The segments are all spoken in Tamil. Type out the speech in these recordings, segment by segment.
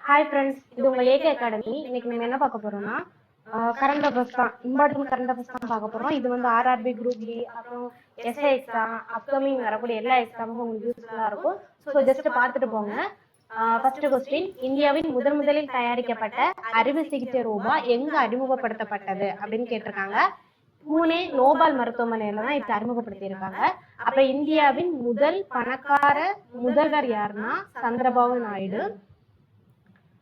ஹாய் ஃப்ரெண்ட்ஸ், இது உங்கள் ஏகே அகாடமி. இன்னைக்கு நம்ம என்ன பார்க்க போறோம்னா கரண்ட் அஃபேர்ஸ் தான், இம்பார்ட்டன்ட் கரண்ட் அஃபேர்ஸ் தான் பார்க்க போறோம். இது வந்து ஆர்ஆர்பி, குரூப் டி, அப்புறம் எஸ்ஐ எக்ஸாம், அப்கமிங் வரக்கூடிய எல்லா எக்ஸாமுக்கும் உங்களுக்கு யூஸ்ஃபுல்லாக இருக்கும். ஸோ ஜஸ்ட் பார்த்துட்டு போங்க. ஃபர்ஸ்ட் கொஸ்டின், இந்தியாவின் முதலில் தயாரிக்கப்பட்ட அறுவை சிகிச்சை ரோபா எங்கு அறிமுகப்படுத்தப்பட்டது அப்படின்னு கேட்டிருக்காங்க. பூனே நோபால் மருத்துவமனையில தான் இது அறிமுகப்படுத்தி இருக்காங்க. அப்புறம் இந்தியாவின் முதல் பணக்கார முதல்வர் யாருன்னா சந்திரபாபு நாயுடு.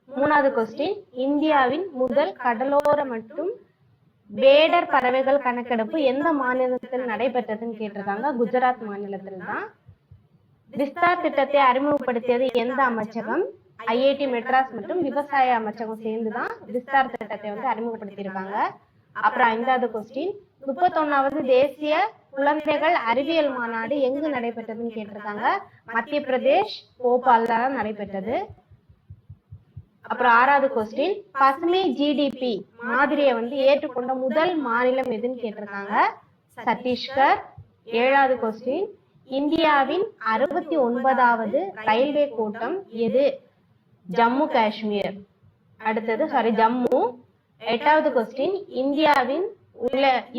மூணாவது கொஸ்டின், இந்தியாவின் முதல் கடலோர மற்றும் வேடர் பறவைகள் கணக்கெடுப்பு எந்த மாநிலத்தில் நடைபெற்றதுன்னு கேட்டிருக்காங்க. குஜராத் மாநிலத்தில் தான். விஸ்தார் திட்டத்தை அறிமுகப்படுத்தியது எந்த அமைச்சகம்? ஐஐடி மெட்ராஸ் மற்றும் விவசாய அமைச்சகம் சேர்ந்துதான் விஸ்தார் திட்டத்தை வந்து அறிமுகப்படுத்தி இருக்காங்க. அப்புறம் ஐந்தாவது கொஸ்டின், 31வது தேசிய குழந்தைகள் அறிவியல் மாநாடு எங்கு நடைபெற்றதுன்னு கேட்டிருக்காங்க. மத்திய பிரதேஷ் போபால் தான் நடைபெற்றது. அப்புறம் ஆறாவது கொஸ்டின், பசுமை ஜிடிபி மாதிரியை வந்து ஏற்றுக்கொண்ட முதல் மாநிலம் எதுன்னு கேட்டிருக்காங்க. சத்தீஸ்கர். ஏழாவது கொஸ்டின், இந்தியாவின் 69வது ரயில்வே கோட்டம் எது? ஜம்மு காஷ்மீர். ஜம்மு. எட்டாவது கொஸ்டின்,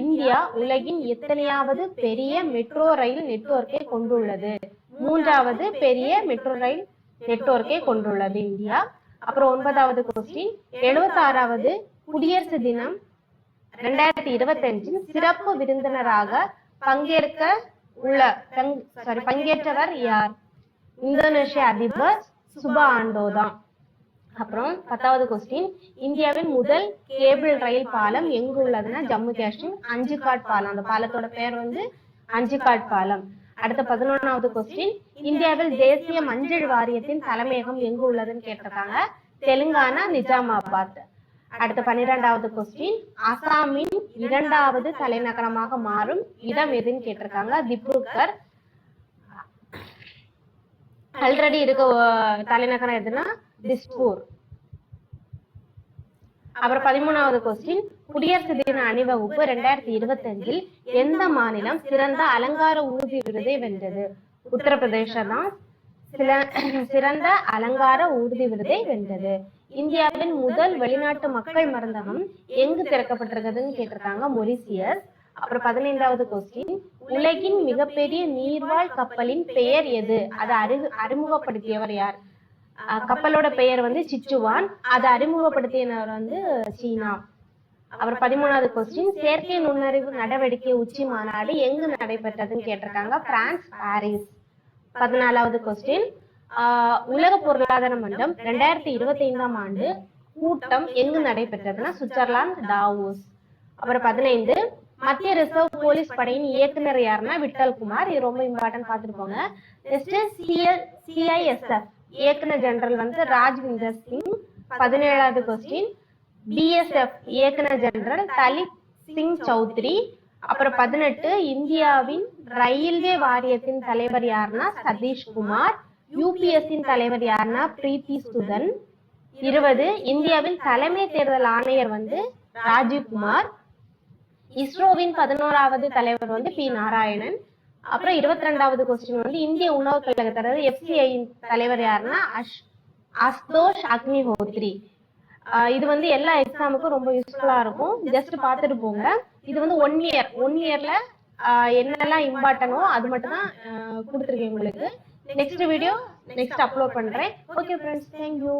இந்தியா உலகின் எத்தனையாவது பெரிய மெட்ரோ ரயில் நெட்வொர்க்கை கொண்டுள்ளது? 3வது பெரிய மெட்ரோ ரயில் நெட்வொர்க்கை கொண்டுள்ளது இந்தியா. அப்புறம் 9வது கொஸ்டின், 76வது குடியரசு தினம் 2025 சிறப்பு விருந்தினராக பங்கேற்றவர் யார்? இந்தோனேஷிய அதிபர் சுபாண்டோ தான். அப்புறம் 10வது கொஸ்டின், இந்தியாவின் முதல் கேபிள் ரயில் பாலம் எங்கு உள்ளதுன்னா ஜம்மு காஷ்மீர், அஞ்சுகாட் பாலம். அந்த பாலத்தோட பெயர் வந்து அஞ்சுகாட் பாலம். அடுத்த 11வது கொஸ்டின், இந்தியாவில் தேசிய மஞ்சள் வாரியத்தின் தலைமையகம் எங்கு உள்ளதுன்னு கேட்டிருக்காங்க. தெலுங்கானா, நிஜாமாபாத். அடுத்த 12வது கொஸ்டின், அசாமின் 2வது தலைநகரமாக மாறும் இடம் எதுன்னு கேட்டிருக்காங்க. திப்ருகர். ஆல்ரெடி இருக்க தலைநகரம் எதுனா திஸ்பூர். அப்புறம் 13வது கொஸ்டின், குடியரசு தின அணிவகுப்பு 2025 எந்த மாநிலம் சிறந்த அலங்கார ஊர்தி விருதை வென்றது? உத்தரப்பிரதேசம் தான் சிறந்த அலங்கார ஊர்தி விருதை வென்றது. இந்தியாவின் முதல் வெளிநாட்டு மக்கள் மருந்தகம் எங்கு திறக்கப்பட்டிருக்குதுன்னு கேட்டிருக்காங்க. மொரிசியஸ். அப்புறம் 15வது கொஸ்டின், உலகின் மிகப்பெரிய நீர்வாழ் கப்பலின் பெயர் எது? அதை அறிமுகப்படுத்தியவர் யார்? கப்பலோட பெயர் வந்து சிச்சுவான். அதை அறிமுகப்படுத்தியவர் வந்து சீனா. அப்புறம் 13வது கொஸ்டின், செயற்கை நுண்ணறிவு நடவடிக்கை உச்சி மாநாடு எங்கு நடைபெற்றதுன்னு கேட்டிருக்காங்க. France, Paris. 14வது கொஸ்டின், உலக பொருளாதார மன்றம் 2025ஆம் ஆண்டு கூட்டம் எங்கு நடைபெற்றதுன்னா சுவிட்சர்லாந்து, டாவோஸ். அப்புறம் 15, மத்திய ரிசர்வ் போலீஸ் படையின் இயக்குனர் யாருன்னா விட்டல் குமார். இது ரொம்ப இம்பார்ட்டன்ட் பார்த்துருப்போங்க. நெக்ஸ்ட் சிஐஎஸ்எஃப் இயக்குனர் ஜெனரல் வந்து ராஜ்விந்தர் சிங். 17வது கொஸ்டின், பிஎஸ்எஃப் இயக்குனர் ஜெனரல் தலித் சிங் சௌத்ரி. அப்புறம் 18, இந்தியாவின் ரயில்வே வாரியத்தின் தலைவர் யாருன்னா சதீஷ்குமார். யூபிஎஸ்சின் தலைவர் யாருன்னா பிரீத்தி சுதன். 20, இந்தியாவின் தலைமை தேர்தல் ஆணையர் வந்து ராஜீவ்குமார். இஸ்ரோவின் 11வது தலைவர் வந்து பி நாராயணன். அப்புறம் 22வது கொஸ்டின் வந்து இந்திய உணவு கழகத்தோட எஃப்சிஐயின் தலைவர் யாருன்னா அஸ்தோஷ் அக்னிஹோத்ரி. இது வந்து எல்லா எக்ஸாமுக்கும் ரொம்ப யூஸ்ஃபுல்லா இருக்கும். ஜஸ்ட் பார்த்துட்டு போங்க. இது வந்து ஒன் இயர்ல என்னெல்லாம் இம்பார்ட்டனோ அது மட்டும் தான் கொடுத்துருக்கேன் உங்களுக்கு. நெக்ஸ்ட் வீடியோ நெக்ஸ்ட் அப்லோட் பண்றேன். Okay friends, thank you.